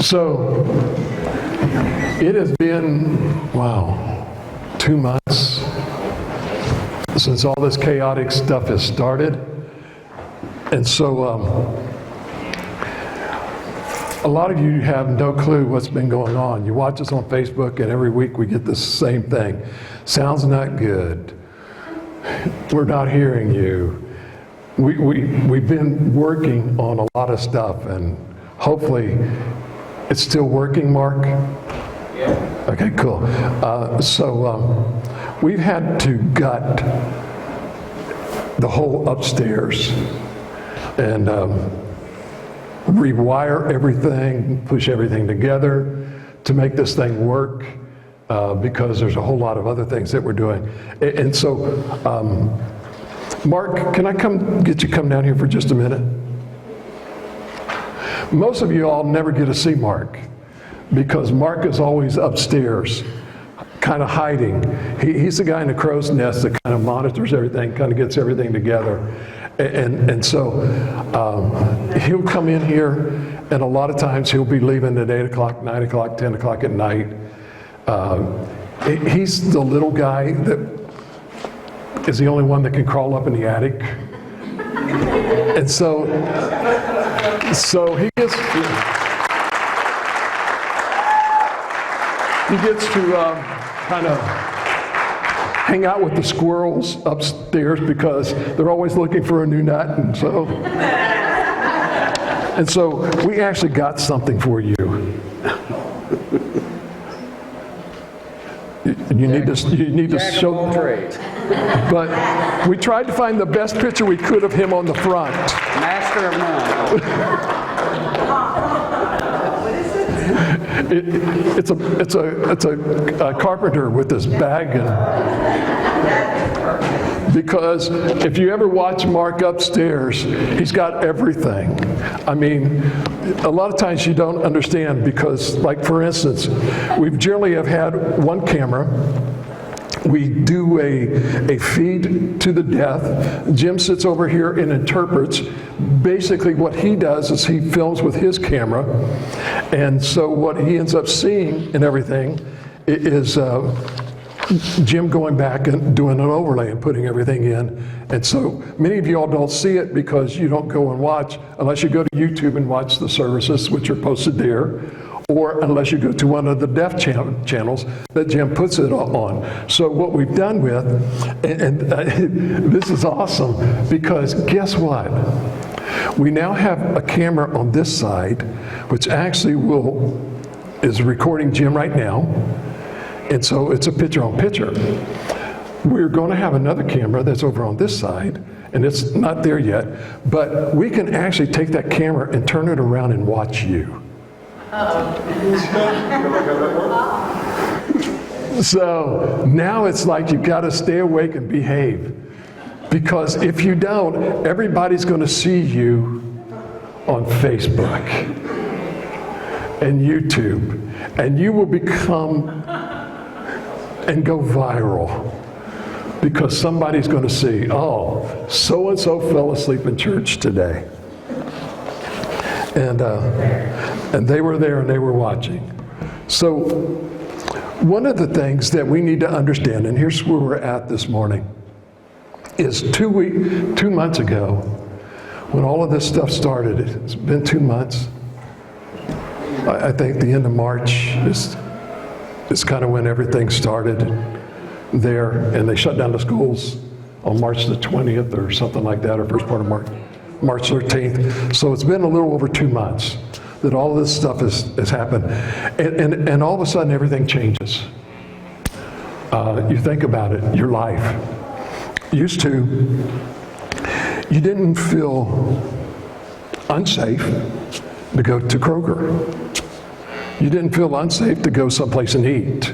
So it has been, wow, 2 months since all this chaotic stuff has started. And so a lot of you have no clue what's been going on. You watch us on Facebook, and every week we get the same thing. Sounds not good. We're not hearing you. We've been working on a lot of stuff, and hopefully it's still working, Mark? Yeah. Okay, cool. So we've had to gut the whole upstairs and rewire everything, push everything together to make this thing work because there's a whole lot of other things that we're doing. And so, Mark, can I come down here for just a minute? Most of you all never get to see Mark because Mark is always upstairs, kind of hiding. He's the guy in the crow's nest that kind of monitors everything, kind of gets everything together. And so he'll come in here, and a lot of times he'll be leaving at 8 o'clock, 9 o'clock, 10 o'clock at night. He's the little guy that is the only one that can crawl up in the attic. And so he gets to kind of hang out with the squirrels upstairs because they're always looking for a new nut, and so we actually got something for you. You need to show. But we tried to find the best picture we could of him on the front. Master of none. It's a carpenter with this bag, and because if you ever watch Mark upstairs, he's got everything. I mean, a lot of times you don't understand because, like for instance, we generally have had one camera. We do a feed to the deaf. Jim sits over here and interprets. Basically what he does is he films with his camera. And so what he ends up seeing and everything is Jim going back and doing an overlay and putting everything in. And so many of you all don't see it because you don't go and watch, unless you go to YouTube and watch the services which are posted there, or unless you go to one of the deaf channels that Jim puts it on. So what we've done with, and this is awesome, because guess what? We now have a camera on this side, which actually is recording Jim right now, and so it's a picture-on-picture. We're going to have another camera that's over on this side, and it's not there yet, but we can actually take that camera and turn it around and watch you. So now it's like you've got to stay awake and behave, because if you don't, everybody's going to see you on Facebook and YouTube, and you will become and go viral because somebody's going to see, oh, so-and-so fell asleep in church today. And they were there and they were watching. So one of the things that we need to understand, and here's where we're at this morning, is 2 months ago, when all of this stuff started, it's been 2 months. I think the end of March is kind of when everything started there, and they shut down the schools on March the 20th or something like that, or first part of March 13th. So it's been a little over 2 months that all of this stuff has happened. And all of a sudden everything changes. You think about it, your life. Used to, you didn't feel unsafe to go to Kroger. You didn't feel unsafe to go someplace and eat.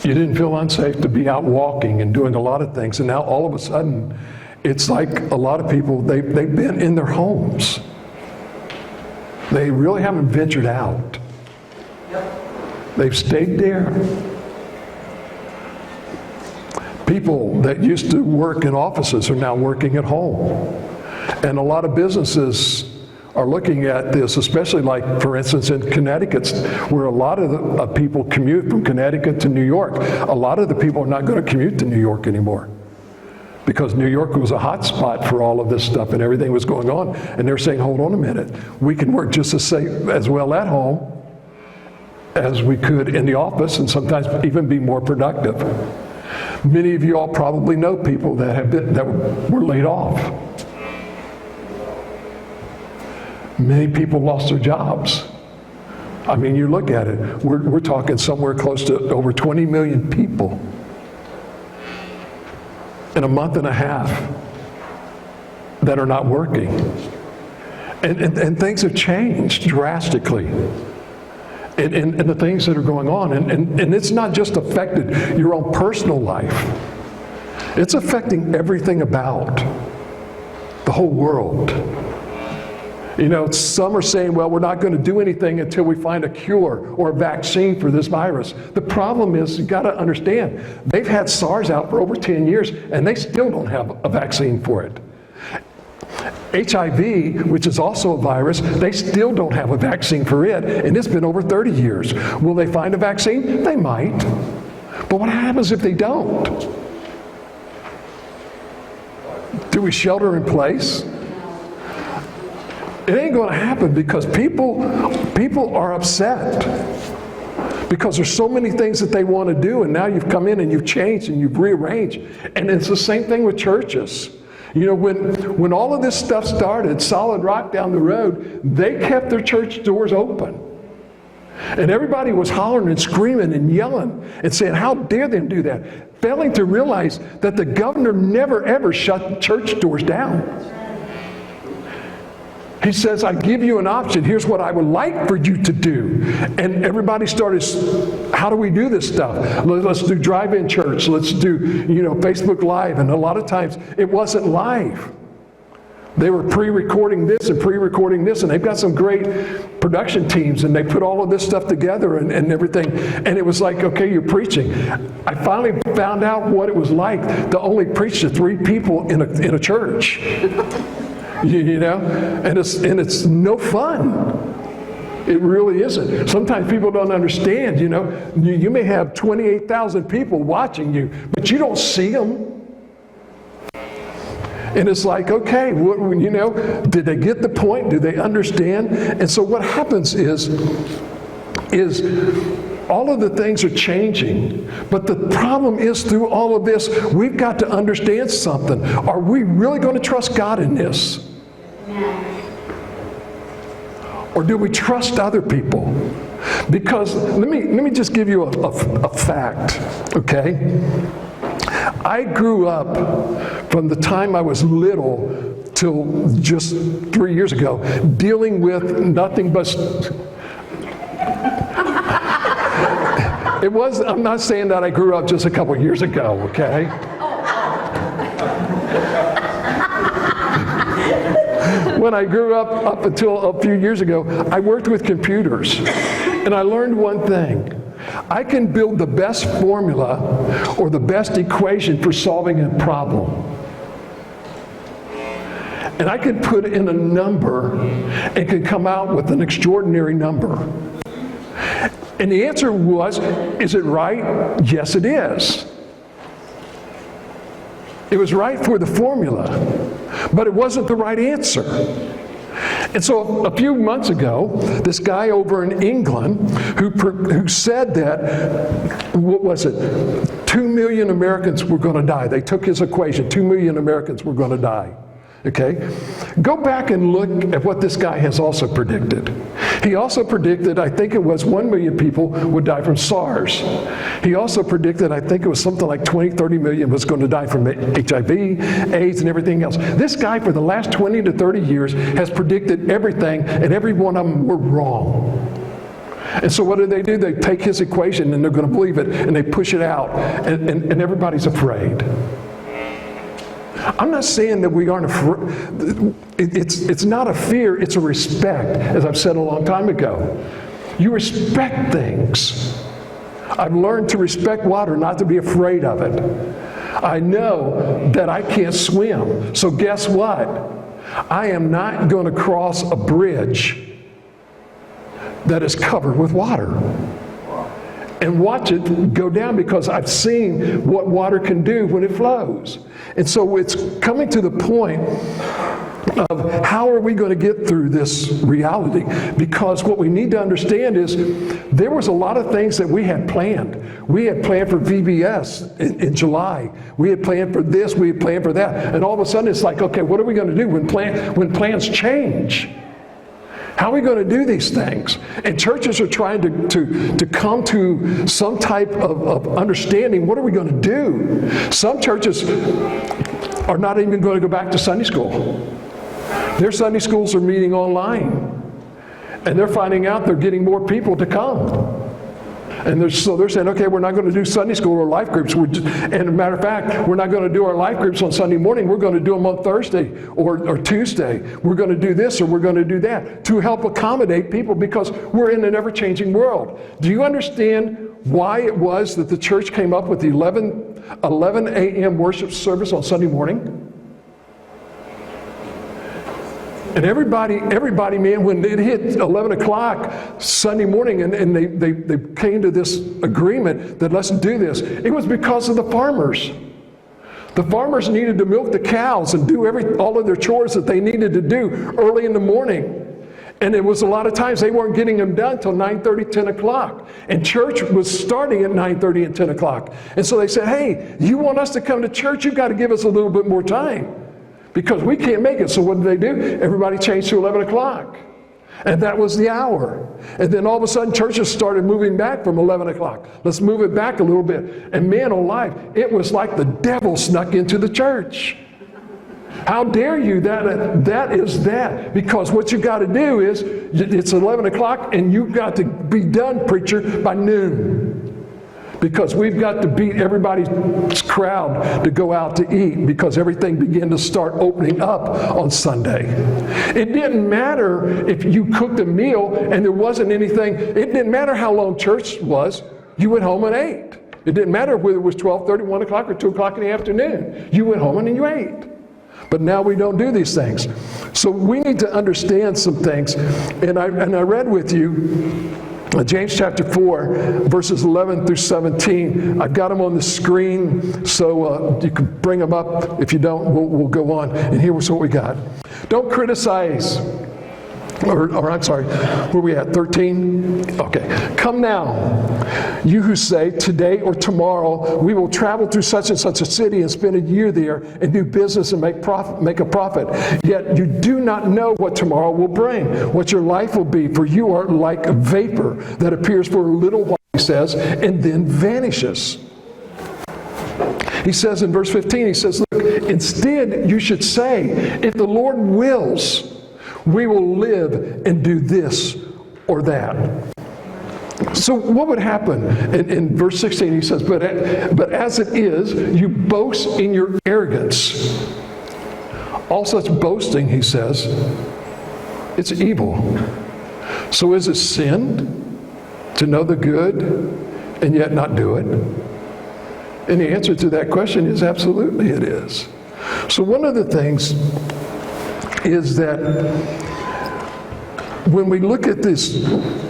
You didn't feel unsafe to be out walking and doing a lot of things. And now all of a sudden, it's like a lot of people, they've been in their homes. They really haven't ventured out. They've stayed there. People that used to work in offices are now working at home. And a lot of businesses are looking at this, especially like, for instance, in Connecticut, where a lot of the people commute from Connecticut to New York. A lot of the people are not going to commute to New York anymore because New York was a hot spot for all of this stuff and everything was going on. And they're saying, hold on a minute, we can work just as well at home as we could in the office and sometimes even be more productive. Many of you all probably know people that were laid off. Many people lost their jobs. I mean, you look at it, we're talking somewhere close to over 20 million people in a month and a half that are not working. And things have changed drastically. And the things that are going on. And it's not just affected your own personal life. It's affecting everything about the whole world. You know, some are saying, well, we're not going to do anything until we find a cure or a vaccine for this virus. The problem is, you've got to understand, they've had SARS out for over 10 years, and they still don't have a vaccine for it. HIV, which is also a virus, they still don't have a vaccine for it, and it's been over 30 years. Will they find a vaccine? They might. But what happens if they don't? Do we shelter in place? It ain't going to happen because people are upset because there's so many things that they want to do, and now you've come in and you've changed and you've rearranged. And it's the same thing with churches. You know, when all of this stuff started, Solid Rock down the road, they kept their church doors open. And everybody was hollering and screaming and yelling and saying, how dare them do that? Failing to realize that the governor never ever shut church doors down. He says, I give you an option. Here's what I would like for you to do. And everybody started, how do we do this stuff? Let's do drive-in church. Let's do, Facebook Live. And a lot of times it wasn't live. They were pre-recording this and pre-recording this. And they've got some great production teams. And they put all of this stuff together and everything. And it was like, okay, you're preaching. I finally found out what it was like to only preach to 3 people in a church. You know, and it's no fun. It really isn't. Sometimes people don't understand, you may have 28,000 people watching you, but you don't see them. And it's like, okay, did they get the point? Do they understand? And so what happens is all of the things are changing, but the problem is through all of this, we've got to understand something. Are we really going to trust God in this? Or do we trust other people? Because let me just give you a fact, okay? I grew up from the time I was little till just 3 years ago dealing with nothing but I'm not saying that I grew up just a couple years ago, okay? When I grew up until a few years ago, I worked with computers. And I learned one thing. I can build the best formula or the best equation for solving a problem. And I can put in a number and can come out with an extraordinary number. And the answer was, is it right? Yes, it is. It was right for the formula, but it wasn't the right answer. And so a few months ago, this guy over in England who said that, 2 million Americans were going to die. They took his equation, 2 million Americans were going to die. Okay? Go back and look at what this guy has also predicted. He also predicted, I think it was 1 million people would die from SARS. He also predicted, I think it was something like 20, 30 million was going to die from HIV, AIDS, and everything else. This guy, for the last 20 to 30 years, has predicted everything, and every one of them were wrong. And so what do? They take his equation, and they're going to believe it, and they push it out, and everybody's afraid. I'm not saying that we aren't afraid. It's not a fear, it's a respect, as I've said a long time ago. You respect things. I've learned to respect water, not to be afraid of it. I know that I can't swim, so guess what? I am not going to cross a bridge that is covered with water and watch it go down, because I've seen what water can do when it flows. And so it's coming to the point of how are we going to get through this reality? Because what we need to understand is there was a lot of things that we had planned. We had planned for VBS in July. We had planned for this, we had planned for that. And all of a sudden it's like, okay, what are we going to do when plans change? How are we going to do these things? And churches are trying to come to some type of understanding. What are we going to do? Some churches are not even going to go back to Sunday school. Their Sunday schools are meeting online. And they're finding out they're getting more people to come. And so they're saying, okay, we're not going to do Sunday school or life groups. And as a matter of fact, we're not going to do our life groups on Sunday morning. We're going to do them on Thursday or Tuesday. We're going to do this or we're going to do that to help accommodate people, because we're in an ever-changing world. Do you understand why it was that the church came up with the 11 a.m. worship service on Sunday morning? And everybody, man, when it hit 11 o'clock Sunday morning and they came to this agreement that let's do this, it was because of the farmers. The farmers needed to milk the cows and do all of their chores that they needed to do early in the morning. And it was a lot of times they weren't getting them done until 9:30, 10 o'clock. And church was starting at 9:30 and 10 o'clock. And so they said, hey, you want us to come to church, you've got to give us a little bit more time, because we can't make it. So what did they do? Everybody changed to 11 o'clock. And that was the hour. And then all of a sudden churches started moving back from 11 o'clock. Let's move it back a little bit. And man alive, it was like the devil snuck into the church. How dare you? That is that. Because what you got to do is, it's 11 o'clock and you've got to be done, preacher, by noon. Because we've got to beat everybody's crowd to go out to eat, because everything began to start opening up on Sunday. It didn't matter if you cooked a meal and there wasn't anything. It didn't matter how long church was. You went home and ate. It didn't matter whether it was 12:30, 1 o'clock, or 2 o'clock in the afternoon. You went home and you ate. But now we don't do these things. So we need to understand some things. And I read with you James chapter 4, verses 11 through 17. I've got them on the screen, so you can bring them up. If you don't, we'll go on. And here's what we got. Don't criticize. Or I'm sorry, where are we at? 13? Okay. Come now, you who say, today or tomorrow we will travel through such and such a city and spend a year there and do business and make a profit. Yet you do not know what tomorrow will bring, what your life will be, for you are like a vapor that appears for a little while, he says, and then vanishes. He says in verse 15, he says, look, instead you should say, if the Lord wills, we will live and do this or that. So what would happen? In verse 16 he says, but as it is, you boast in your arrogance. All such boasting, he says, it's evil. So is it sin to know the good and yet not do it? And the answer to that question is absolutely it is. So one of the things is that when we look at this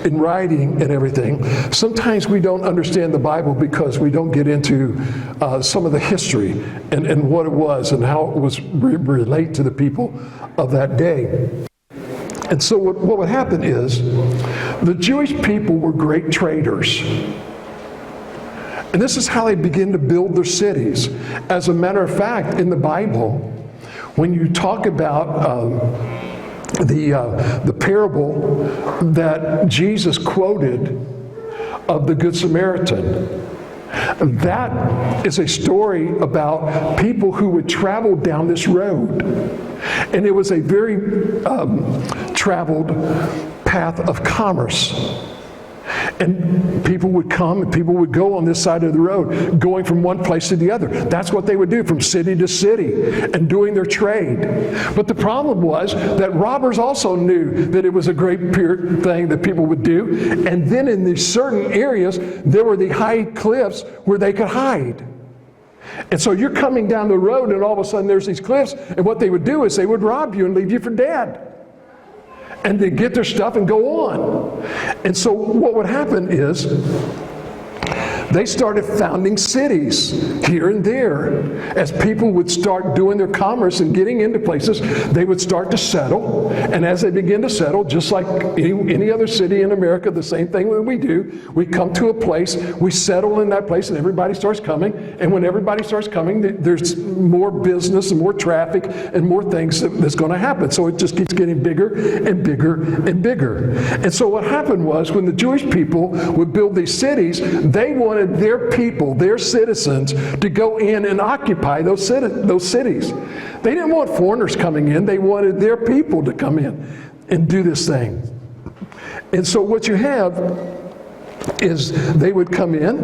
in writing and everything, sometimes we don't understand the Bible because we don't get into some of the history and what it was and how it was relate to the people of that day. And so what would happen is the Jewish people were great traders. And this is how they begin to build their cities. As a matter of fact, in the Bible, when you talk about the parable that Jesus quoted of the Good Samaritan, that is a story about people who would travel down this road. And it was a very traveled path of commerce. And people would come and people would go on this side of the road, going from one place to the other. That's what they would do, from city to city, and doing their trade. But the problem was that robbers also knew that it was a great thing that people would do. And then in these certain areas, there were the high cliffs where they could hide. And so you're coming down the road and all of a sudden there's these cliffs, and what they would do is they would rob you and leave you for dead. And they'd get their stuff and go on. And so what would happen is they started founding cities here and there. As people would start doing their commerce and getting into places, they would start to settle. And as they begin to settle, just like any other city in America, the same thing that we do, we come to a place, we settle in that place, and everybody starts coming. And when everybody starts coming, there's more business and more traffic and more things that's going to happen. So it just keeps getting bigger and bigger and bigger. And so what happened was, when the Jewish people would build these cities, they wanted their people, their citizens, to go in and occupy those cities. They didn't want foreigners coming in. They wanted their people to come in and do this thing. And so what you have is they would come in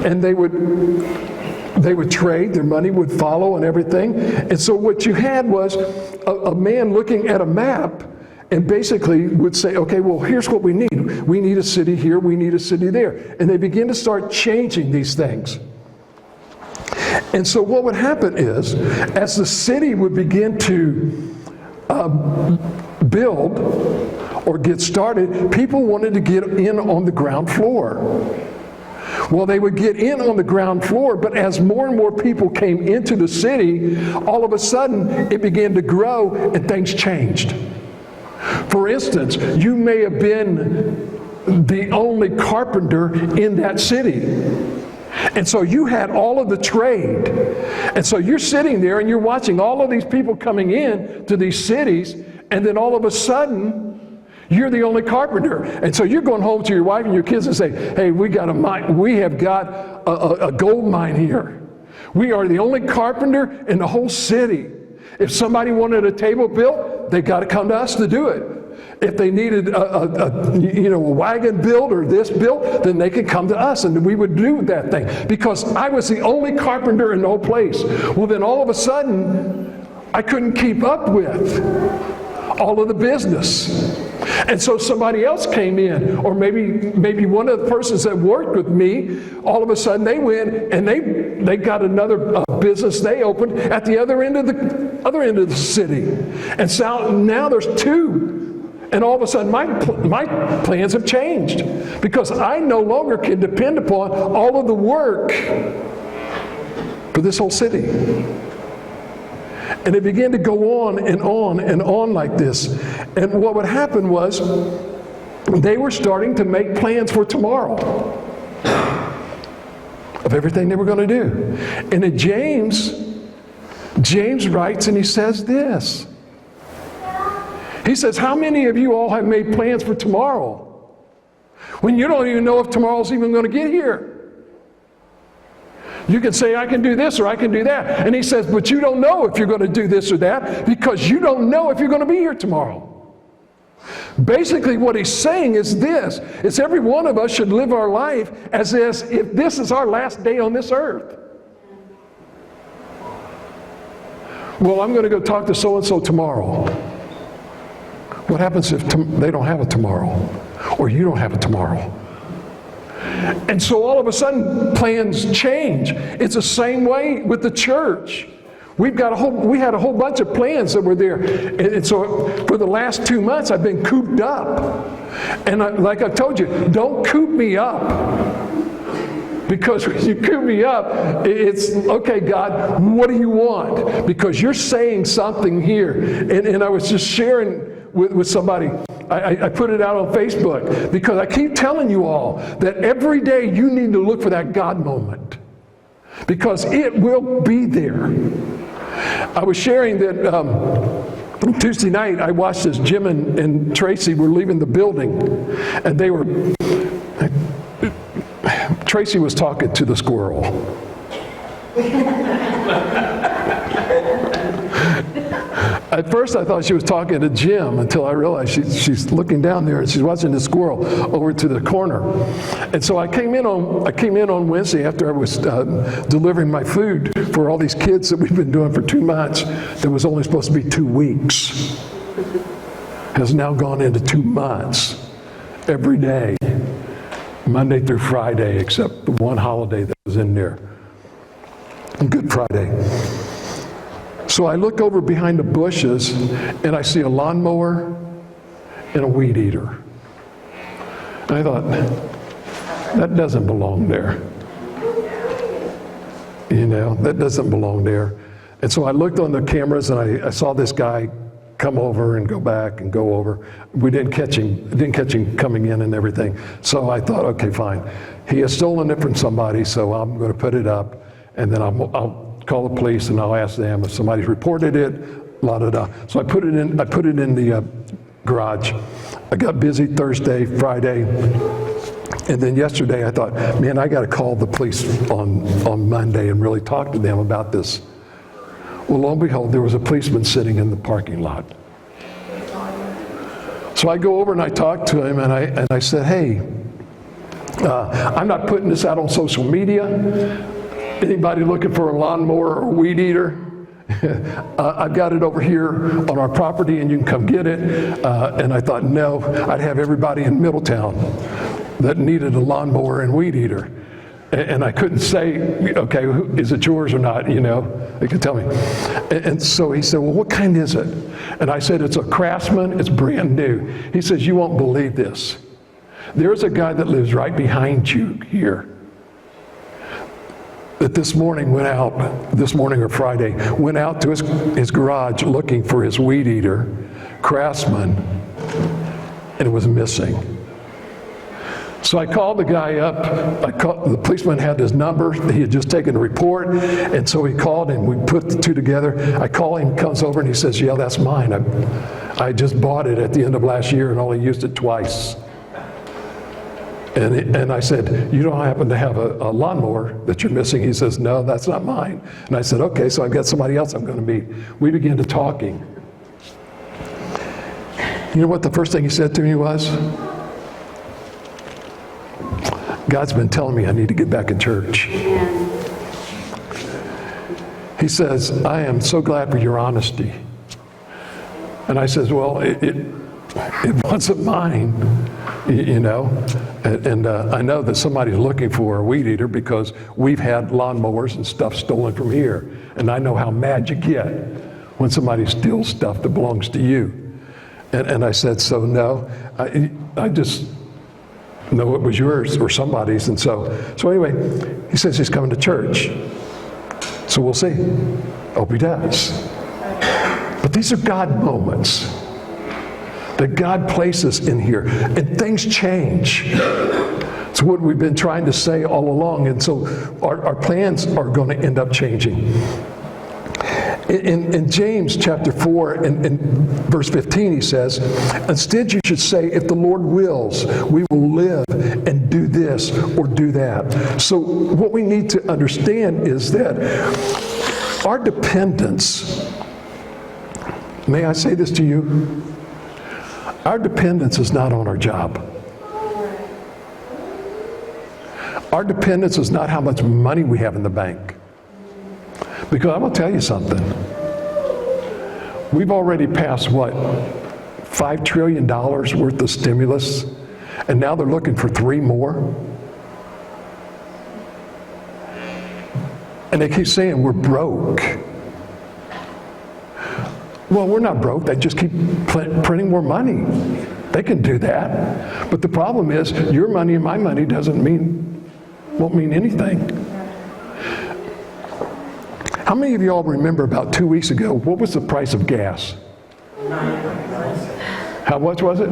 and they would trade, their money would follow and everything. And so what you had was a man looking at a map and basically would say, okay, well, here's what we need. We need a city here, we need a city there. And they begin to start changing these things. And so what would happen is, as the city would begin to build or get started, people wanted to get in on the ground floor. Well, they would get in on the ground floor, but as more and more people came into the city, all of a sudden it began to grow and things changed. For instance, you may have been the only carpenter in that city. And so you had all of the trade. And so you're sitting there and you're watching all of these people coming in to these cities, and then all of a sudden, you're the only carpenter. And so you're going home to your wife and your kids and say, hey, we have got a gold mine here. We are the only carpenter in the whole city. If somebody wanted a table built, they got to come to us to do it. If they needed a wagon built or this built, then they could come to us and we would do that thing. Because I was the only carpenter in the whole place. Well, then all of a sudden, I couldn't keep up with all of the business. And so somebody else came in, or maybe one of the persons that worked with me, all of a sudden they went and they got another business they opened at the other end of the city. And so now there's two. And all of a sudden my plans have changed, because I no longer can depend upon all of the work for this whole city. And it began to go on and on and on like this. And what would happen was, they were starting to make plans for tomorrow of everything they were going to do. And in James writes and he says this. He says, how many of you all have made plans for tomorrow when you don't even know if tomorrow's even going to get here? You can say, I can do this or I can do that. And he says, but you don't know if you're going to do this or that, because you don't know if you're going to be here tomorrow. Basically what he's saying is this, is every one of us should live our life as if this is our last day on this earth. Well, I'm going to go talk to so-and-so tomorrow. What happens if they don't have a tomorrow, or you don't have a tomorrow? And so all of a sudden, plans change. It's the same way with the church. We had a whole bunch of plans that were there. And so for the last 2 months, I've been cooped up. And like I told you, don't coop me up. Because when you coop me up, it's, okay, God, what do you want? Because you're saying something here. And I was just sharing with somebody. I put it out on Facebook, because I keep telling you all that every day you need to look for that God moment, because it will be there. I was sharing that Tuesday night I watched as Jim and Tracy were leaving the building, and Tracy was talking to the squirrel. At first I thought she was talking to Jim, until I realized she's looking down there and she's watching the squirrel over to the corner. And so I came in on Wednesday after I was delivering my food for all these kids that we've been doing for 2 months. That was only supposed to be 2 weeks. Has now gone into 2 months. Every day, Monday through Friday, except the one holiday that was in there. on Good Friday. So I look over behind the bushes and I see a lawnmower and a weed eater. And I thought, that doesn't belong there. You know, that doesn't belong there. And so I looked on the cameras and I saw this guy come over and go back and go over. We didn't catch him coming in and everything. So I thought, okay, fine. He has stolen it from somebody, so I'm going to put it up, and then I'll call the police and I'll ask them if somebody's reported it, la da da. So I put it in the garage. I got busy Thursday, Friday, and then yesterday I thought, man, I got to call the police on Monday and really talk to them about this. Well, lo and behold, there was a policeman sitting in the parking lot. So I go over and I talk to him and I said, hey, I'm not putting this out on social media. Anybody looking for a lawnmower or a weed eater? I've got it over here on our property and you can come get it. And I thought, no, I'd have everybody in Middletown that needed a lawnmower and weed eater. And I couldn't say, okay, is it yours or not, you know? They could tell me. And so he said, well, what kind is it? And I said, it's a Craftsman, it's brand new. He says, you won't believe this. There's a guy that lives right behind you here that this morning or Friday, went out to his garage looking for his weed eater, Craftsman, and it was missing. So I called the guy up. The policeman had his number. He had just taken a report, and so he called and we put the two together. I call him, he comes over, and he says, yeah, that's mine. I just bought it at the end of last year and only used it twice. And I said, you don't happen to have a lawnmower that you're missing? He says, no, that's not mine. And I said, okay, so I've got somebody else I'm going to meet. We began to talking. You know what the first thing he said to me was? God's been telling me I need to get back in church. He says, I am so glad for your honesty. And I says, well, it wasn't mine, you know. And I know that somebody's looking for a weed eater because we've had lawnmowers and stuff stolen from here. And I know how mad you get when somebody steals stuff that belongs to you. And I said, so no, I just know it was yours or somebody's. And so anyway, he says he's coming to church. So we'll see. Hope he does. But these are God moments that God places in here, and things change. It's what we've been trying to say all along, and so our plans are going to end up changing. In James chapter 4 and verse 15, he says, instead you should say, if the Lord wills, we will live and do this or do that. So what we need to understand is that our dependence, may I say this to you? Our dependence is not on our job. Our dependence is not how much money we have in the bank. Because I'm going to tell you something. We've already passed, what, $5 trillion worth of stimulus, and now they're looking for 3 more? And they keep saying we're broke. Well, we're not broke. They just keep printing more money. They can do that. But the problem is, your money and my money won't mean anything. How many of you all remember about 2 weeks ago, what was the price of gas? 99 cents. How much was it?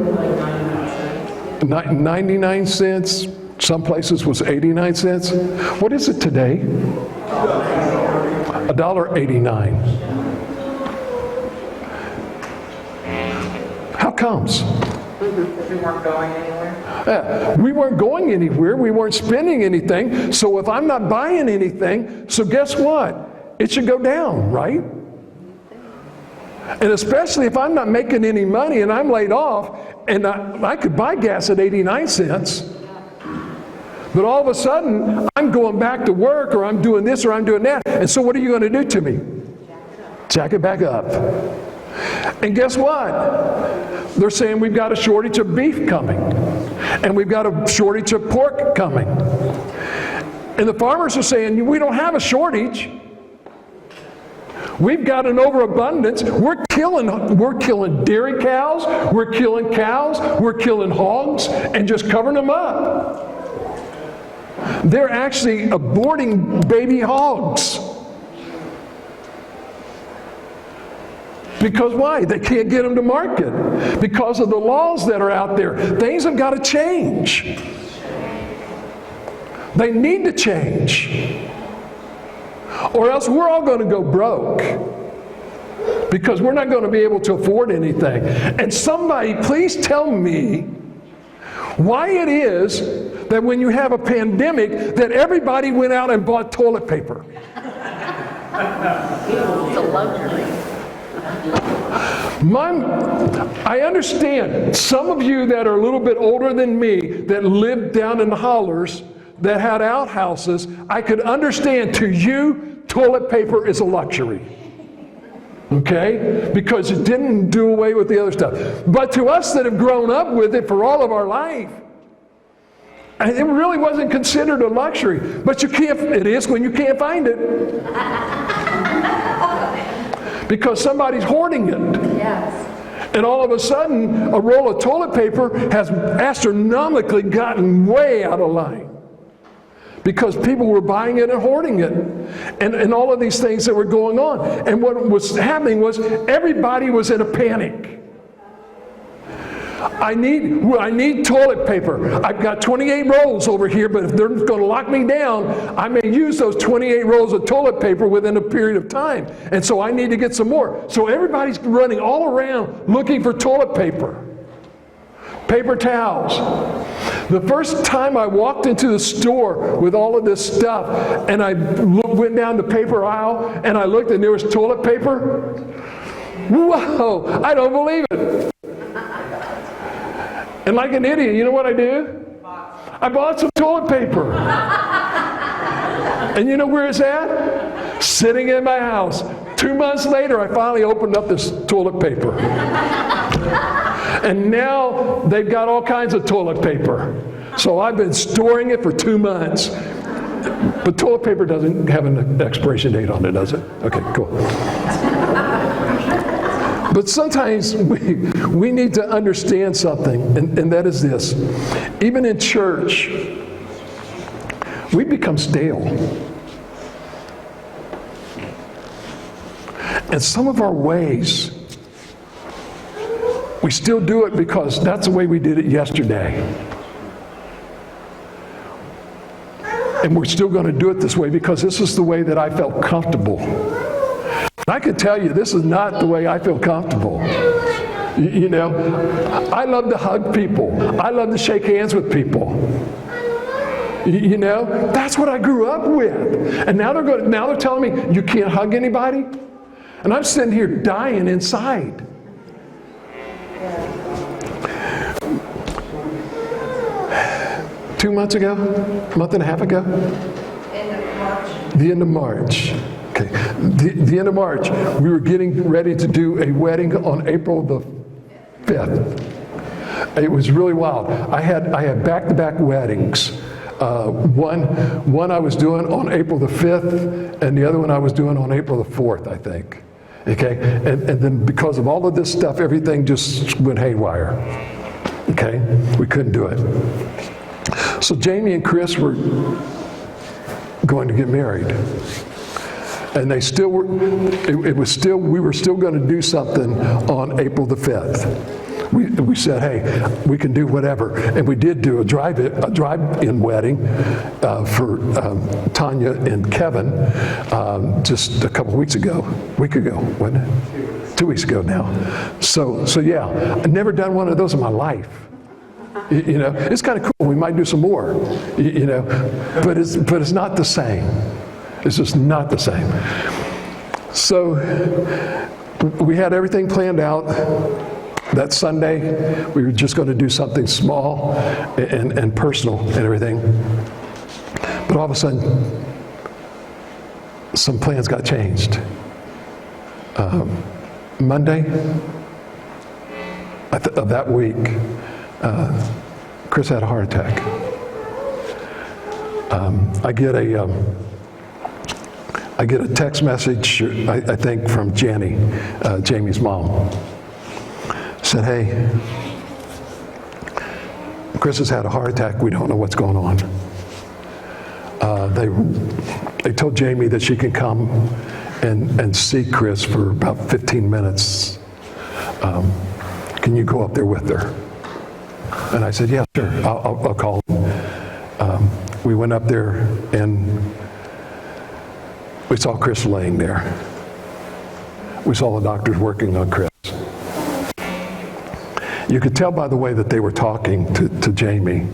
99 cents. Some places was 89 cents. What is it today? $1.89. How comes? Because we weren't going anywhere. We weren't going anywhere. We weren't spending anything. So if I'm not buying anything, so guess what? It should go down, right? And especially if I'm not making any money and I'm laid off, and I could buy gas at 89 cents, but all of a sudden I'm going back to work, or I'm doing this or I'm doing that. And so what are you going to do to me? Jack it back up. And guess what? They're saying we've got a shortage of beef coming, and we've got a shortage of pork coming. And the farmers are saying we don't have a shortage. We've got an overabundance. We're killing dairy cows, we're killing cows, we're killing hogs, and just covering them up. They're actually aborting baby hogs. Because why? They can't get them to market. Because of the laws that are out there. Things have got to change. They need to change. Or else we're all going to go broke. Because we're not going to be able to afford anything. And somebody, please tell me why it is that when you have a pandemic that everybody went out and bought toilet paper. It's a luxury. I understand some of you that are a little bit older than me that lived down in the hollers that had outhouses, I could understand to you toilet paper is a luxury. Okay? Because it didn't do away with the other stuff. But to us that have grown up with it for all of our life, it really wasn't considered a luxury. But it is when you can't find it. Because somebody's hoarding it. Yes. And all of a sudden, a roll of toilet paper has astronomically gotten way out of line. Because people were buying it and hoarding it. And all of these things that were going on. And what was happening was everybody was in a panic. I need toilet paper. I've got 28 rolls over here, but if they're going to lock me down, I may use those 28 rolls of toilet paper within a period of time. And so I need to get some more. So everybody's running all around looking for toilet paper. Paper towels. The first time I walked into the store with all of this stuff, and I went down the paper aisle, and I looked and there was toilet paper. Whoa, I don't believe it. And like an idiot, you know what I do? I bought some toilet paper. And you know where it's at? Sitting in my house. 2 months later, I finally opened up this toilet paper. And now they've got all kinds of toilet paper. So I've been storing it for 2 months. But toilet paper doesn't have an expiration date on it, does it? Okay, cool. But sometimes we need to understand something, and that is this. Even in church, we become stale. And some of our ways, we still do it because that's the way we did it yesterday. And we're still going to do it this way because this is the way that I felt comfortable. I can tell you, this is not the way I feel comfortable. You know, I love to hug people. I love to shake hands with people. You know, that's what I grew up with. And now they're telling me you can't hug anybody, and I'm sitting here dying inside. Yeah. 2 months ago, a month and a half ago, End of March. the end of March. Okay, the end of March, we were getting ready to do a wedding on April the 5th. It was really wild. I had back-to-back weddings. One I was doing on April the 5th, and the other one I was doing on April the 4th, I think. Okay, and then because of all of this stuff, everything just went haywire. Okay, we couldn't do it. So Jamie and Chris were going to get married. And they still were, we were still going to do something on April the 5th. We said, hey, we can do whatever. And we did do a drive-in wedding for Tanya and Kevin just a week ago, wasn't it? 2 weeks ago now. So yeah, I've never done one of those in my life. You know, it's kind of cool. We might do some more, you know, but it's not the same. It's just not the same. So we had everything planned out. That Sunday, we were just going to do something small and personal and everything. But all of a sudden, some plans got changed. Monday of that week, Chris had a heart I get a text message, I think from Jenny, Jamie's mom. Said, hey, Chris has had a heart attack. We don't know what's going on. They told Jamie that she can come and see Chris for about 15 minutes. Can you go up there with her? And I said, yeah, sure, I'll call him. We went up there and we saw Chris laying there. We saw the doctors working on Chris. You could tell by the way that they were talking to Jamie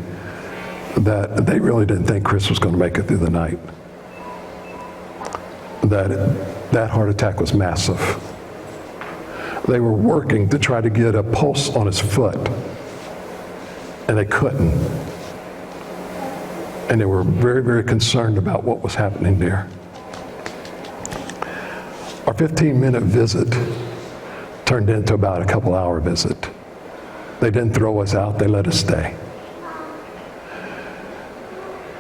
that they really didn't think Chris was going to make it through the night. That heart attack was massive. They were working to try to get a pulse on his foot, and they couldn't. And they were very, very concerned about what was happening there. Our 15-minute visit turned into about a couple-hour visit. They didn't throw us out, they let us stay.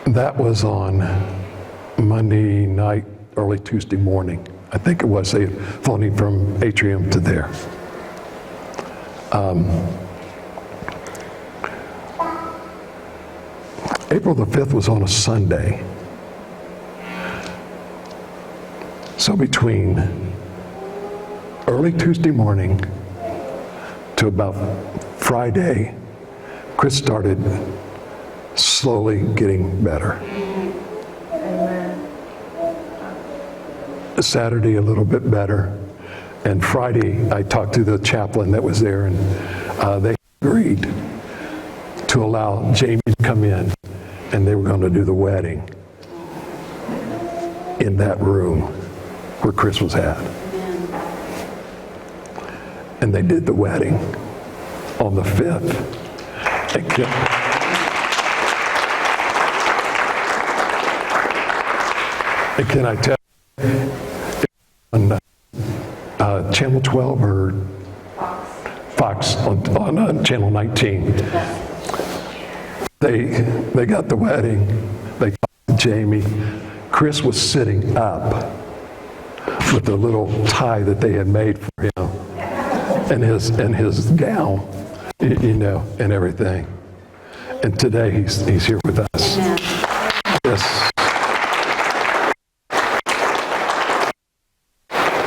That was on Monday night, early Tuesday morning. I think it was. They flown him from Atrium to there. April the 5th was on a Sunday. So between early Tuesday morning to about Friday, Chris started slowly getting better. Saturday a little bit better, and Friday I talked to the chaplain that was there, and they agreed to allow Jamie to come in, and they were going to do the wedding in that room where Chris was at. And they did the wedding on the 5th. And can I tell you, on Channel 12 or Fox on Channel 19, they got the wedding. They talked to Jamie. Chris was sitting up with the little tie that they had made for him, and his gown, you know, and everything. And today he's here with us. Yes.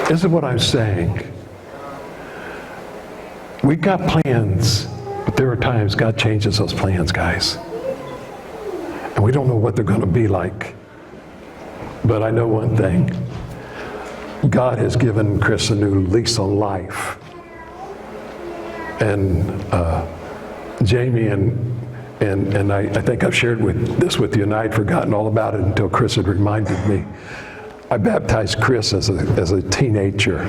This is what I'm saying. We got plans, but there are times God changes those plans, guys. And we don't know what they're going to be like. But I know one thing. God has given Chris a new lease on life. And Jamie and I think I've shared this with you, and I had forgotten all about it until Chris had reminded me. I baptized Chris as a teenager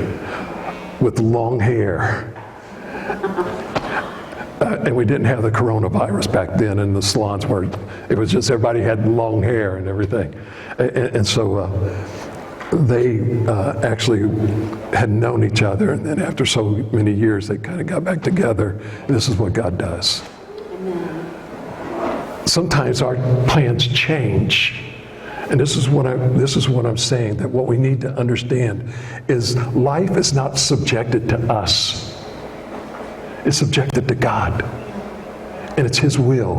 with long hair. And we didn't have the coronavirus back then, and the salons weren't. It was just everybody had long hair and everything. And so they actually had known each other, and then after so many years, they kind of got back together. This is what God does. Sometimes our plans change. And this is what I'm saying, that what we need to understand is life is not subjected to us. It's subjected to God. And it's His will.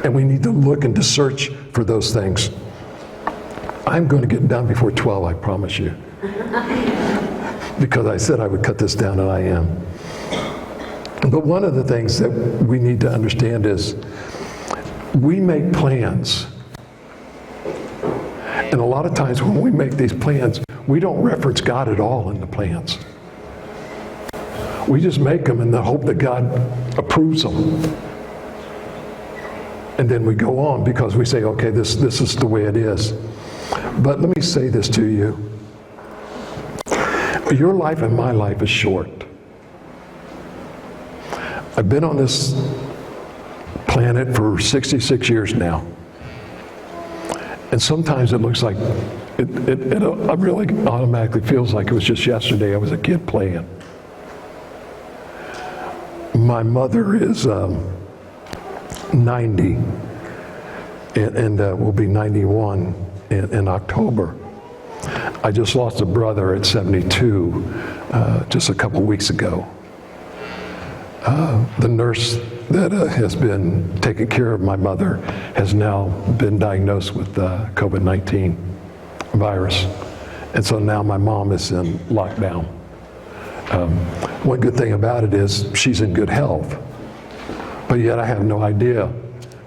And we need to look and to search for those things. I'm going to get done before 12, I promise you. Because I said I would cut this down, and I am. But one of the things that we need to understand is we make plans. And a lot of times when we make these plans, we don't reference God at all in the plans. We just make them in the hope that God approves them. And then we go on because we say, okay, this is the way it is. But let me say this to you. Your life and my life is short. I've been on this planet for 66 years now. And sometimes it looks like, it really automatically feels like it was just yesterday I was a kid playing. My mother is 90 and will be 91 in October. I just lost a brother at 72 just a couple weeks ago. The nurse that has been taking care of my mother has now been diagnosed with COVID-19 virus. And so now my mom is in lockdown. One good thing about it is she's in good health. But yet I have no idea,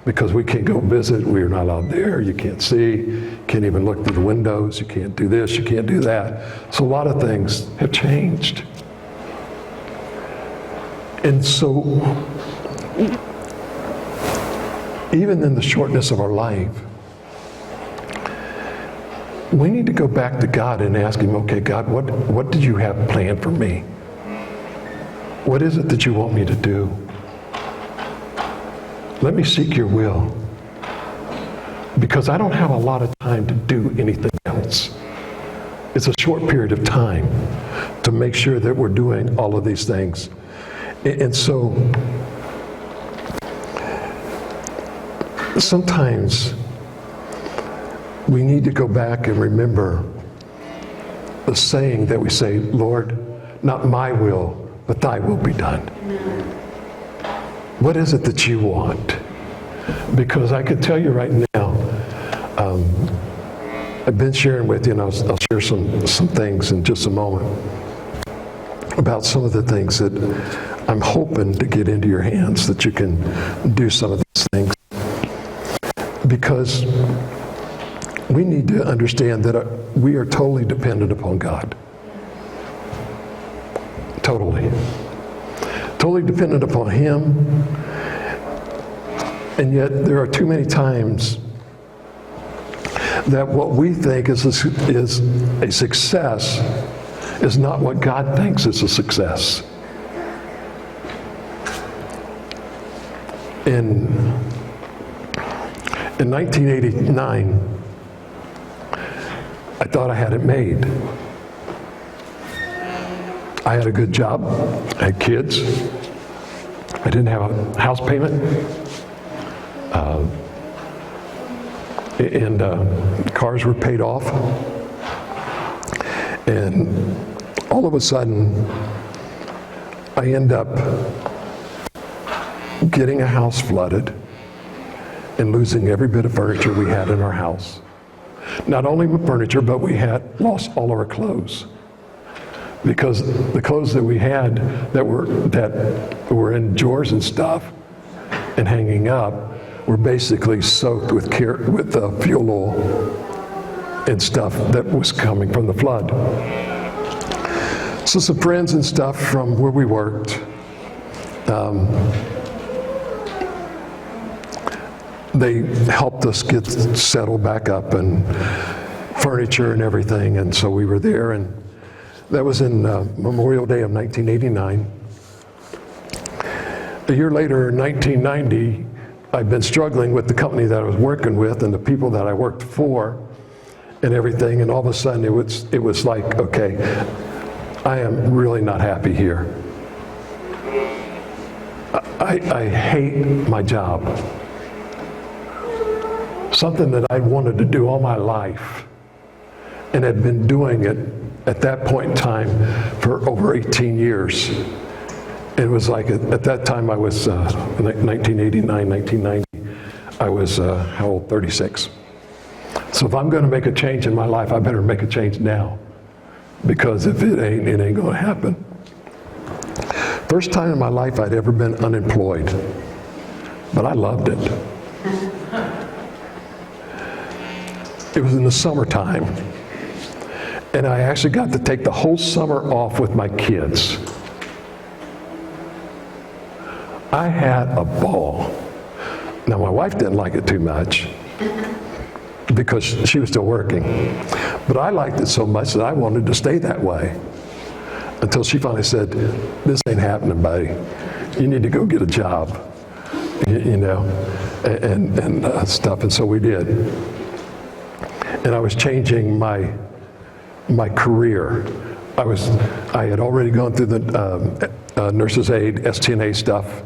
because we can't go visit, we're not out there, you can't see, can't even look through the windows, you can't do this, you can't do that. So a lot of things have changed. And so, even in the shortness of our life, we need to go back to God and ask Him, okay, God, what did you have planned for me? What is it that you want me to do? Let me seek your will, because I don't have a lot of time to do anything else. It's a short period of time to make sure that we're doing all of these things. And so sometimes we need to go back and remember the saying that we say, Lord, not my will, but thy will be done. What is it that you want? Because I can tell you right now, I've been sharing with you, and I'll share some things in just a moment about some of the things that I'm hoping to get into your hands, that you can do some of these things. Because we need to understand that we are totally dependent upon God. Totally. Totally dependent upon Him. And yet there are too many times that what we think is a success is not what God thinks is a success. In 1989, I thought I had it made. I had a good job, I had kids, I didn't have a house payment, and cars were paid off. And all of a sudden, I end up getting a house flooded and losing every bit of furniture we had in our house. Not only furniture, but we had lost all of our clothes, because the clothes that we had that were in drawers and stuff and hanging up were basically soaked with fuel oil and stuff that was coming from the flood. So some friends and stuff from where we worked, they helped us get settled back up, and furniture and everything, and so we were there, and that was in Memorial Day of 1989. A year later, in 1990, I'd been struggling with the company that I was working with and the people that I worked for and everything, and all of a sudden it was like, okay, I am really not happy here. I hate my job. Something that I wanted to do all my life and had been doing it at that point in time for over 18 years. It was like, at that time I was, 1989, 1990, I was, how old, 36. So if I'm gonna make a change in my life, I better make a change now. Because if it ain't gonna happen. First time in my life I'd ever been unemployed, but I loved it. It was in the summertime, and I actually got to take the whole summer off with my kids. I had a ball. Now, my wife didn't like it too much because she was still working, but I liked it so much that I wanted to stay that way until she finally said, "This ain't happening, buddy. You need to go get a job," you know, and stuff. And so we did. And I was changing my career. I had already gone through the nurse's aid, STNA stuff,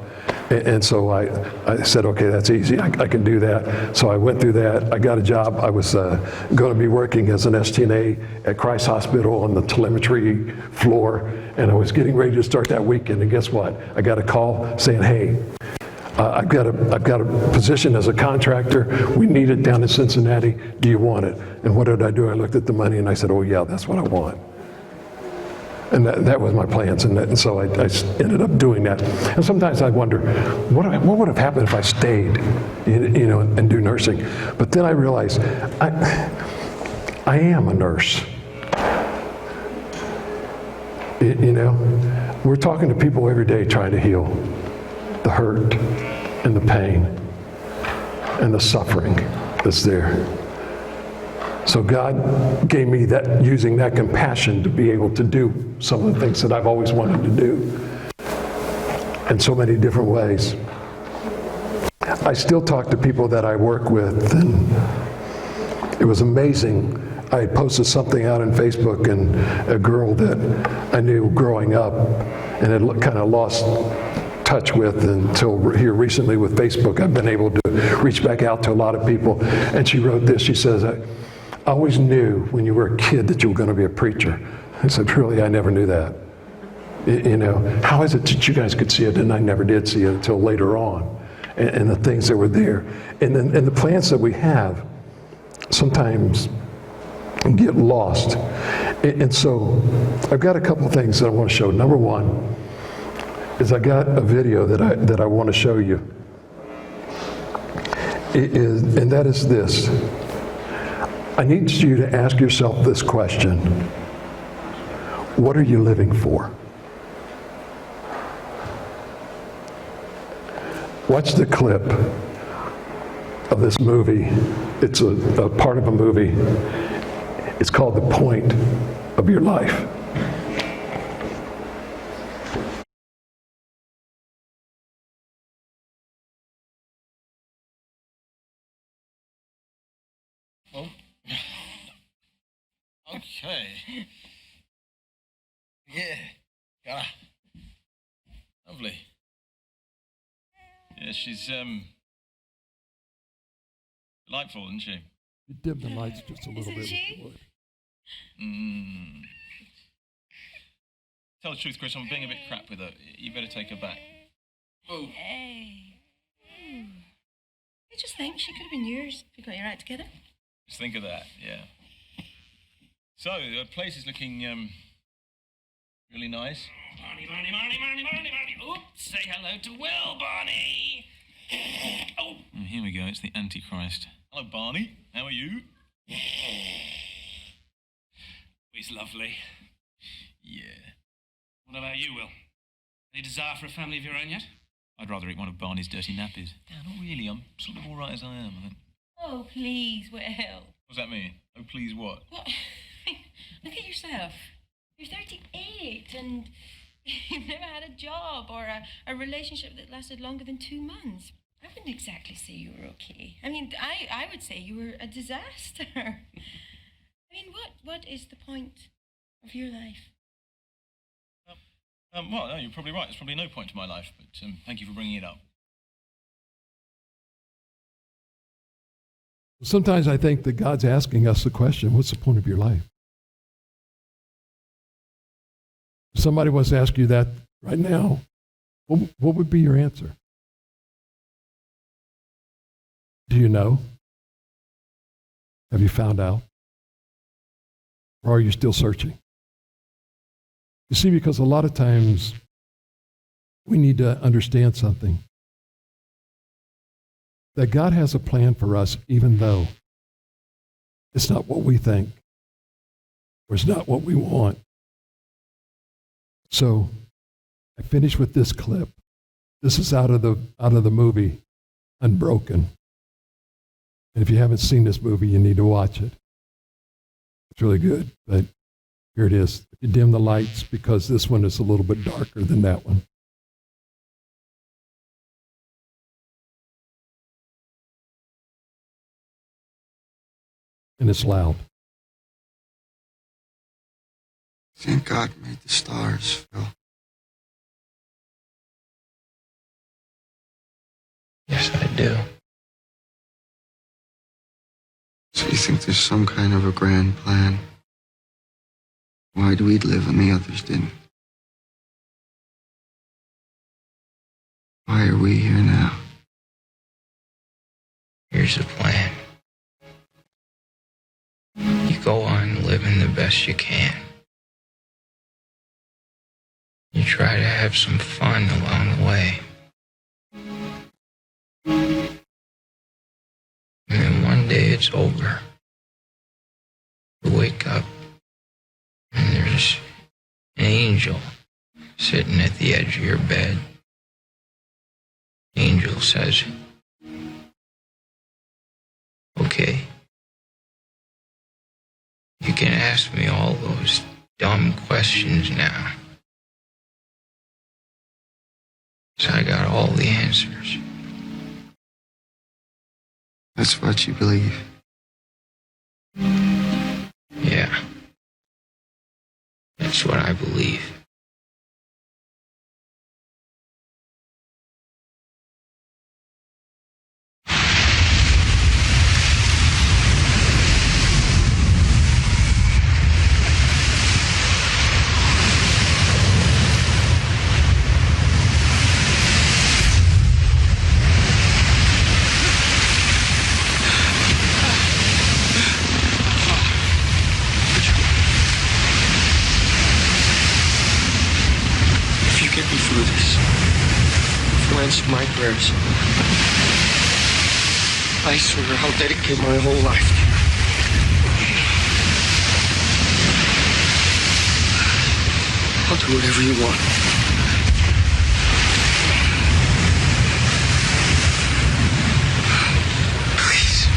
And so I said, okay, that's easy. I can do that. So I went through that. I got a job. I was going to be working as an STNA at Christ Hospital on the telemetry floor, and I was getting ready to start that weekend. And guess what? I got a call saying, hey, I've got a position as a contractor. We need it down in Cincinnati. Do you want it? And what did I do? I looked at the money and I said, oh yeah, that's what I want. And that was my plans, and so I ended up doing that. And sometimes I wonder, what would have happened if I stayed, and do nursing? But then I realized, I am a nurse. We're talking to people every day trying to heal the hurt and the pain and the suffering that's there. So God gave me that, using that compassion to be able to do some of the things that I've always wanted to do in so many different ways. I still talk to people that I work with, and it was amazing. I had posted something out on Facebook, and a girl that I knew growing up and had kind of lost touch with until here recently with Facebook. I've been able to reach back out to a lot of people, and she wrote this. She says, I always knew when you were a kid that you were going to be a preacher. I said, really, I never knew that. How is it that you guys could see it and I never did see it until later on? And the things that were there. And the plans that we have sometimes get lost. And so I've got a couple things that I want to show. Number one is I got a video that I want to show you. And that is this. I need you to ask yourself this question. What are you living for? Watch the clip of this movie. It's a part of a movie. It's called The Point of Your Life. Okay. Yeah. Lovely. Yeah, she's delightful, isn't she? You dim the lights just a little Isn't bit. she? Tell the truth, Chris, I'm being a bit crap with her. You better take her back. Oh. Hey. I just think she could have been yours if you got your act together. Just think of that, yeah. So, the place is looking really nice. Barney. Oops, say hello to Will, Barney. Oh. Here we go, it's the Antichrist. Hello, Barney. How are you? He's lovely. Yeah. What about you, Will? Any desire for a family of your own yet? I'd rather eat one of Barney's dirty nappies. No, not really. I'm sort of all right as I am, I think. Oh, please, Will. What's that mean? Oh, please what? What? Look at yourself. You're 38 and you've never had a job or a relationship that lasted longer than 2 months. I wouldn't exactly say you were okay. I mean, I would say you were a disaster. I mean, what is the point of your life? Well, no, you're probably right. There's probably no point to my life, but thank you for bringing it up. Sometimes I think that God's asking us the question, what's the point of your life? If somebody wants to ask you that right now, what would be your answer? Do you know? Have you found out? Or are you still searching? You see, because a lot of times we need to understand something. That God has a plan for us even though it's not what we think or it's not what we want. So I finish with this clip. This is out of the movie Unbroken. And if you haven't seen this movie, you need to watch it. It's really good, but here it is. If you dim the lights, because this one is a little bit darker than that one. And it's loud. I think God made the stars, Phil. do. So you think there's some kind of a grand plan? Why'd we live and the others didn't? Why are we here now? Here's the plan. You go on living the best you can. You try to have some fun along the way. And then one day it's over. You wake up and there's an angel sitting at the edge of your bed. The angel says, "Okay, you can ask me all those dumb questions now. So I got all the answers." That's what you believe. Yeah. That's what I believe. If you get me through this, if you answer my prayers, I swear I'll dedicate my whole life to you. I'll do whatever you want. Please.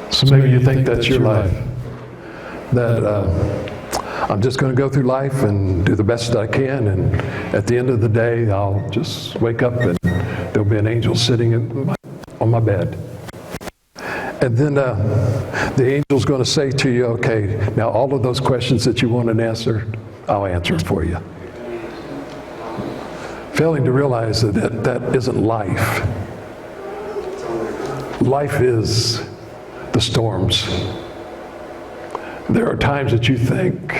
So maybe you think that's your life. That I'm just going to go through life and do the best I can, and at the end of the day, I'll just wake up and there'll be an angel sitting on my bed. And then the angel's going to say to you, okay, now all of those questions that you wanted answered, I'll answer them for you. Failing to realize that that isn't life. Life is the storms. There are times that you think,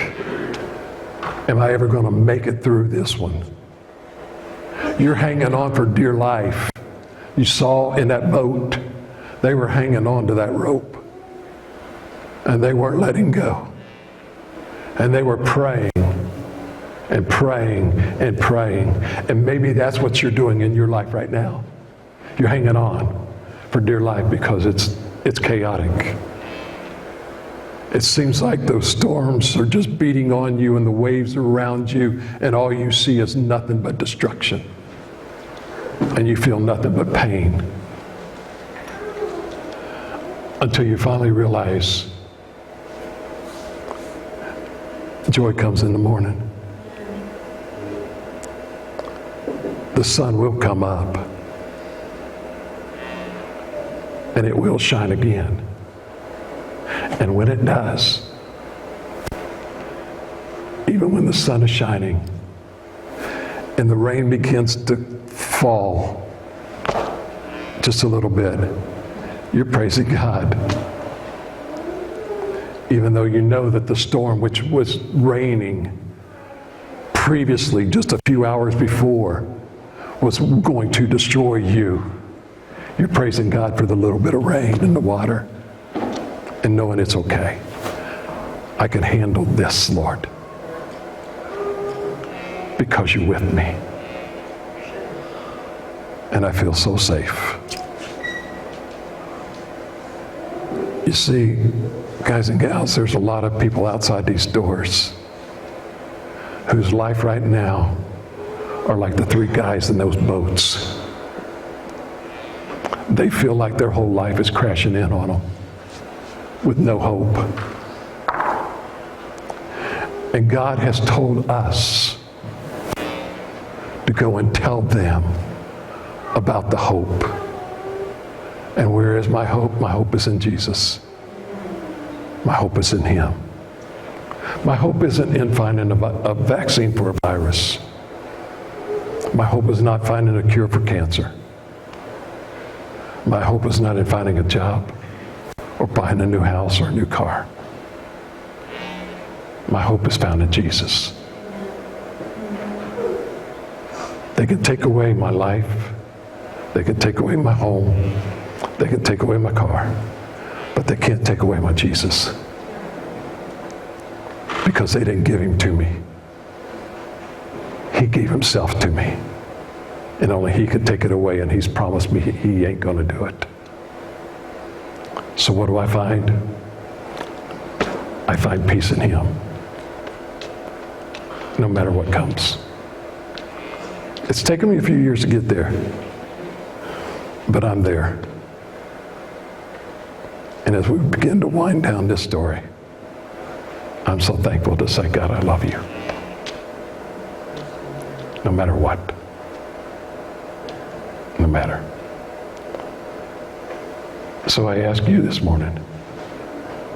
am I ever going to make it through this one? You're hanging on for dear life. You saw in that boat, they were hanging on to that rope. And they weren't letting go. And they were praying and praying and praying. And maybe that's what you're doing in your life right now. You're hanging on for dear life because it's chaotic. It seems like those storms are just beating on you and the waves are around you, and all you see is nothing but destruction. And you feel nothing but pain. Until you finally realize joy comes in the morning. The sun will come up. And it will shine again. And when it does, even when the sun is shining and the rain begins to fall just a little bit, you're praising God. Even though you know that the storm, which was raining previously just a few hours before, was going to destroy you. You're praising God for the little bit of rain and the water and knowing it's okay. I can handle this, Lord, because you're with me. And I feel so safe. You see, guys and gals, there's a lot of people outside these doors whose life right now are like the three guys in those boats. They feel like their whole life is crashing in on them with no hope. And God has told us to go and tell them about the hope. And where is my hope? My hope is in Jesus. My hope is in Him. My hope isn't in finding a vaccine for a virus. My hope is not finding a cure for cancer. My hope is not in finding a job or buying a new house or a new car. My hope is found in Jesus. They can take away my life. They can take away my home. They can take away my car. But they can't take away my Jesus. Because they didn't give Him to me. He gave Himself to me. And only He could take it away, and He's promised me He ain't going to do it. So what do I find? I find peace in Him. No matter what comes. It's taken me a few years to get there. But I'm there. And as we begin to wind down this story, I'm so thankful to say, God, I love you. No matter what. No matter. So I ask you this morning,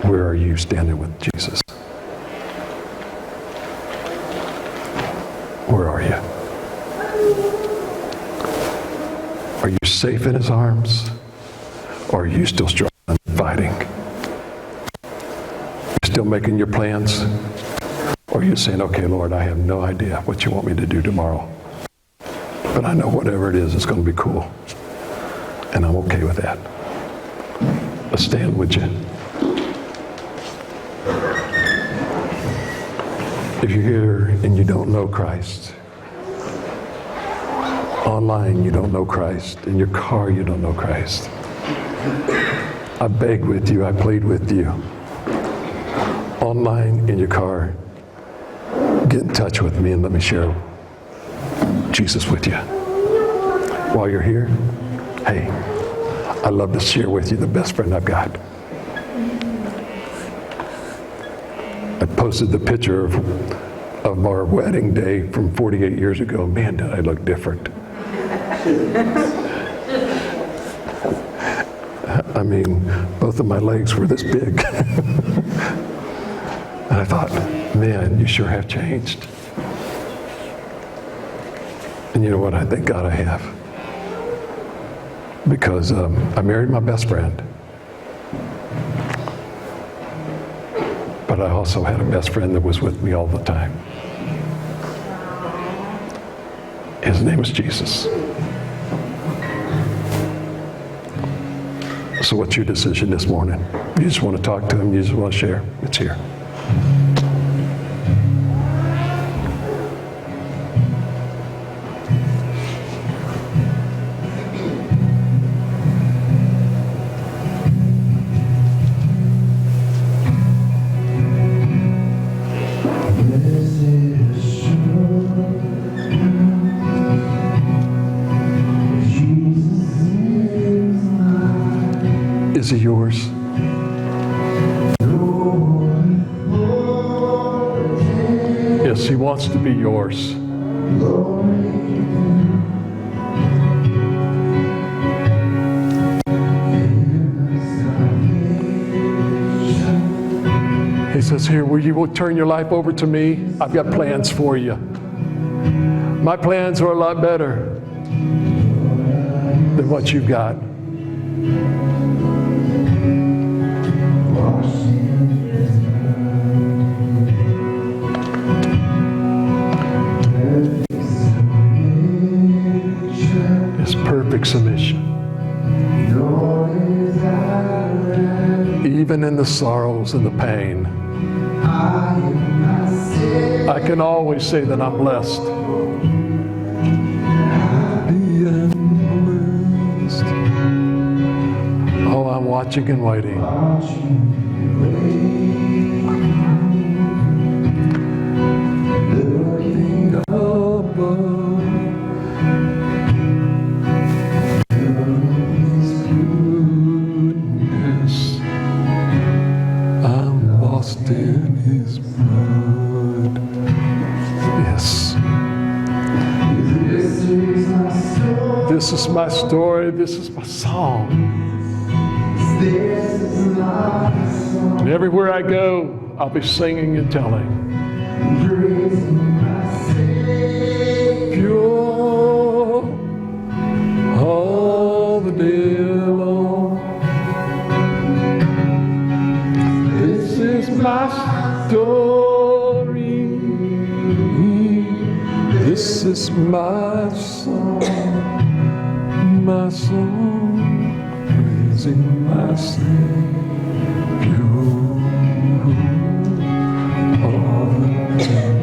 where are you standing with Jesus? Where are you? Are you safe in His arms? Or are you still struggling and fighting? You're still making your plans? Or are you saying, okay, Lord, I have no idea what you want me to do tomorrow. But I know whatever it is, it's going to be cool. And I'm okay with that. Let's stand with you. If you're here and you don't know Christ, online you don't know Christ, in your car you don't know Christ, I beg with you, I plead with you, online, in your car, get in touch with me and let me share Jesus with you. While you're here, hey, I love to share with you the best friend I've got. I posted the picture of our wedding day from 48 years ago. Man, did I look different. I mean, both of my legs were this big. And I thought, man, you sure have changed. And you know what? I thank God I have. Because I married my best friend. But I also had a best friend that was with me all the time. His name is Jesus. So what's your decision this morning? You just want to talk to Him? You just want to share? It's here. Is He yours? Yes, He wants to be yours. He says, here, will you turn your life over to me? I've got plans for you. My plans are a lot better than what you've got. perfect submission. Even in the sorrows and the pain, I can always say that I'm blessed. Oh, I'm watching and waiting. Looking above. His goodness, I'm lost in His blood. Yes. This is my story. This is my song. And everywhere I go, I'll be singing and telling. Pure all the day long. This is my story. This is my song. My song, praising my Savior all the day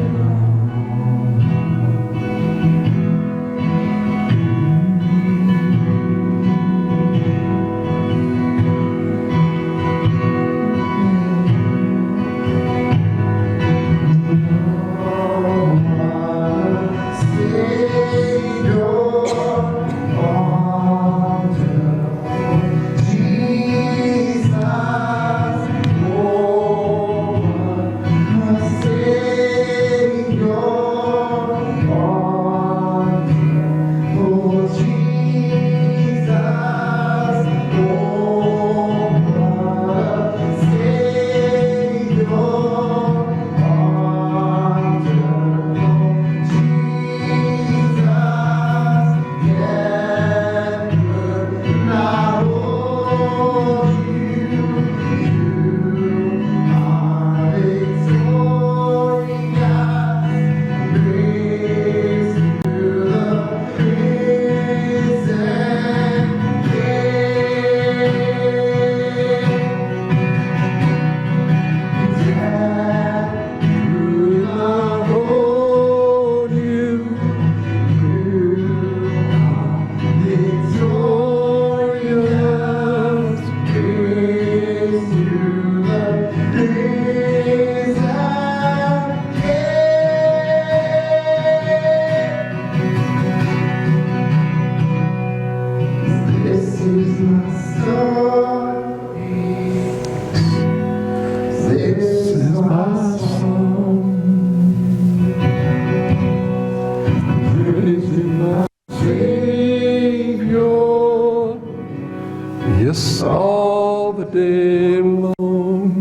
yes, all the day long.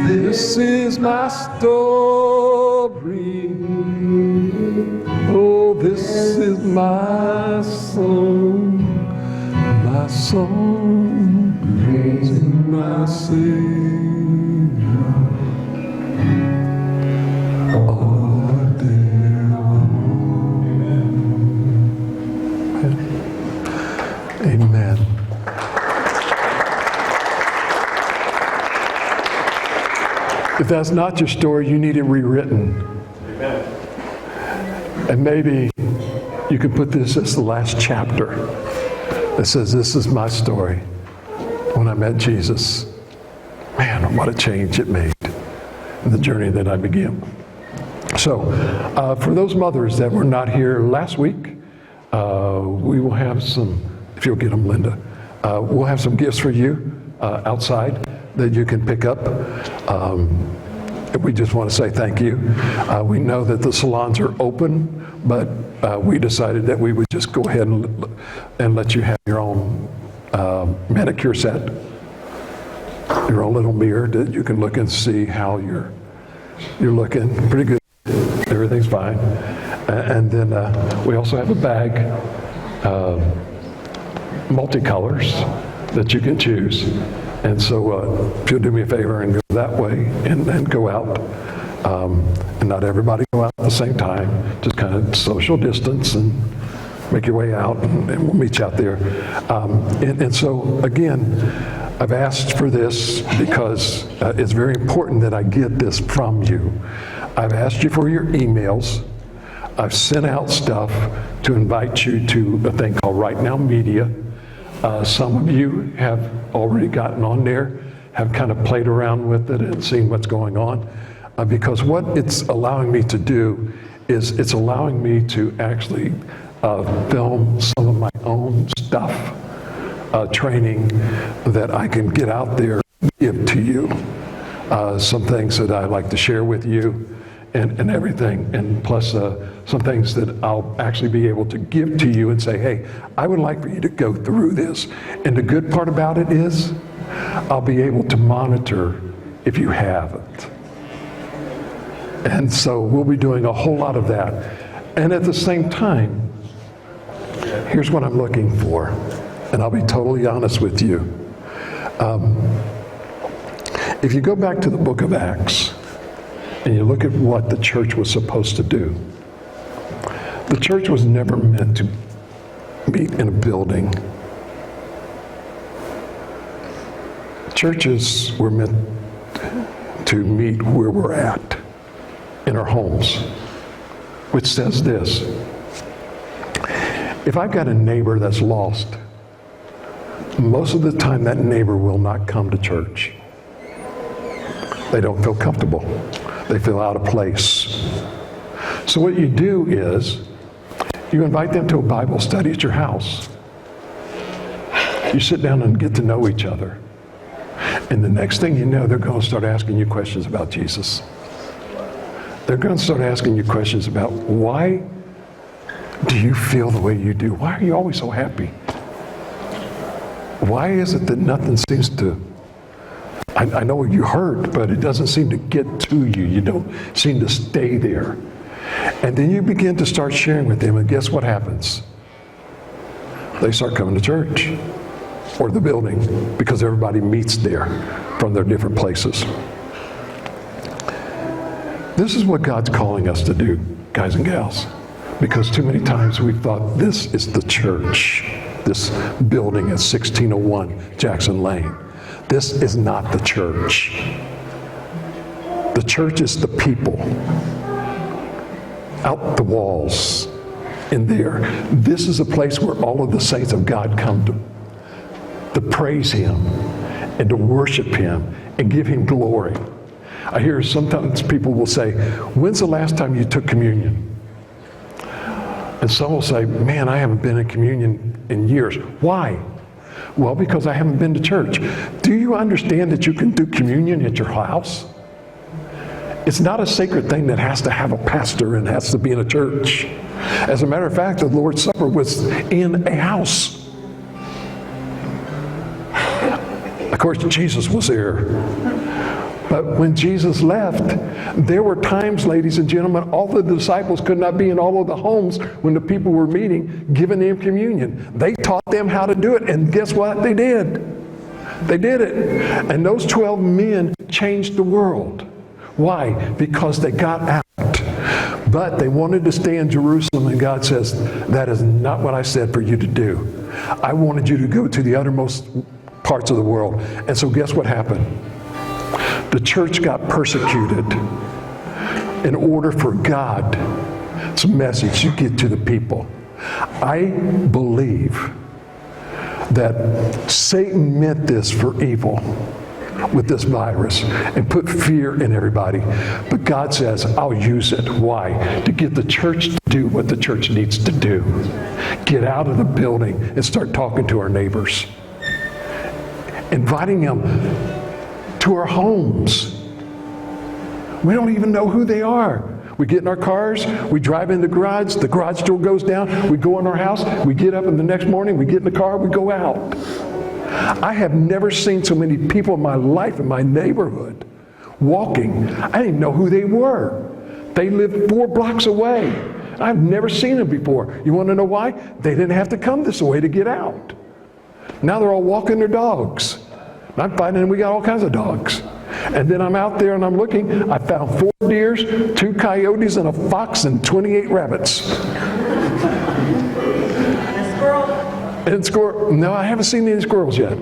This is my story. Oh, this is my song, praising my Savior all the day long. Amen. If that's not your story, you need it rewritten. Amen. And maybe you could put this as the last chapter that says, this is my story. When I met Jesus, man, what a change it made in the journey that I began. So, for those mothers that were not here last week, we will have some, if you'll get them, Linda, we'll have some gifts for you outside that you can pick up. We just want to say thank you. We know that the salons are open, but we decided that we would just go ahead and let you have your own manicure set, your own little mirror that you can look and see how you're looking. Pretty good. Everything's fine. And then we also have a bag, multicolors that you can choose. And so if you'll do me a favor and go that way and go out, and not everybody go out at the same time, just kind of social distance and make your way out, and we'll meet you out there. And so, again, I've asked for this because it's very important that I get this from you. I've asked you for your emails. I've sent out stuff to invite you to a thing called Right Now Media. Some of you have already gotten on there, have kind of played around with it and seen what's going on. Because what it's allowing me to do is it's allowing me to actually film some of my own stuff, training that I can get out there and give to you. Some things that I like to share with you and everything, and plus some things that I'll actually be able to give to you and say, hey, I would like for you to go through this. And the good part about it is I'll be able to monitor if you haven't. And so we'll be doing a whole lot of that. And at the same time, here's what I'm looking for, and I'll be totally honest with you. If you go back to the book of Acts, and you look at what the church was supposed to do, the church was never meant to meet in a building. Churches were meant to meet where we're at, in our homes, which says this: if I've got a neighbor that's lost, most of the time that neighbor will not come to church. They don't feel comfortable. They feel out of place. So what you do is you invite them to a Bible study at your house. You sit down and get to know each other. And the next thing you know, they're going to start asking you questions about Jesus. They're going to start asking you questions about, why do you feel the way you do? Why are you always so happy? Why is it that nothing seems to, I know you hurt, but it doesn't seem to get to you. You don't seem to stay there. And then you begin to start sharing with them, and guess what happens? They start coming to church or the building, because everybody meets there from their different places. This is what God's calling us to do, guys and gals, because too many times we've thought this is the church, this building at 1601 Jackson Lane. This is not the church. The church is the people out the walls in there. This is a place where all of the saints of God come to praise Him and to worship Him and give Him glory. I hear sometimes people will say, when's the last time you took communion? And some will say, man, I haven't been in communion in years. Why? Well, because I haven't been to church. Do you understand that you can do communion at your house? It's not a sacred thing that has to have a pastor and has to be in a church. As a matter of fact, the Lord's Supper was in a house. Of course, Jesus was there. But when Jesus left, there were times, ladies and gentlemen, all the disciples could not be in all of the homes when the people were meeting, giving them communion. They taught them how to do it, and guess what? They did. They did it. And those 12 men changed the world. Why? Because they got out. But they wanted to stay in Jerusalem, and God says, that is not what I said for you to do. I wanted you to go to the uttermost parts of the world. And so guess what happened? The church got persecuted in order for God's message to get to the people. I believe that Satan meant this for evil with this virus and put fear in everybody. But God says, I'll use it. Why? To get the church to do what the church needs to do. Get out of the building and start talking to our neighbors. Inviting them to our homes. We don't even know who they are. We get in our cars, we drive in the garage door goes down, we go in our house, we get up in the next morning, we get in the car, we go out. I have never seen so many people in my life, in my neighborhood, walking. I didn't know who they were. They lived 4 blocks away. I've never seen them before. You want to know why? They didn't have to come this way to get out. Now they're all walking their dogs. I'm finding we got all kinds of dogs. And then I'm out there and I'm looking. I found 4 deers, 2 coyotes, and a fox, and 28 rabbits. And no, I haven't seen any squirrels yet,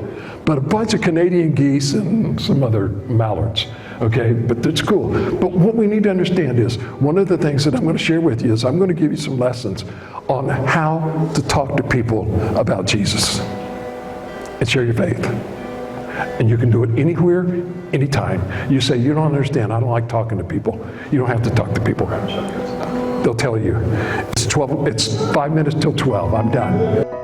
but a bunch of Canadian geese and some other mallards. Okay, but it's cool. But what we need to understand is, one of the things that I'm going to share with you is I'm going to give you some lessons on how to talk to people about Jesus and share your faith. And you can do it anywhere, anytime. You say, you don't understand, I don't like talking to people. You don't have to talk to people. They'll tell you. It's 5 minutes till 12, I'm done.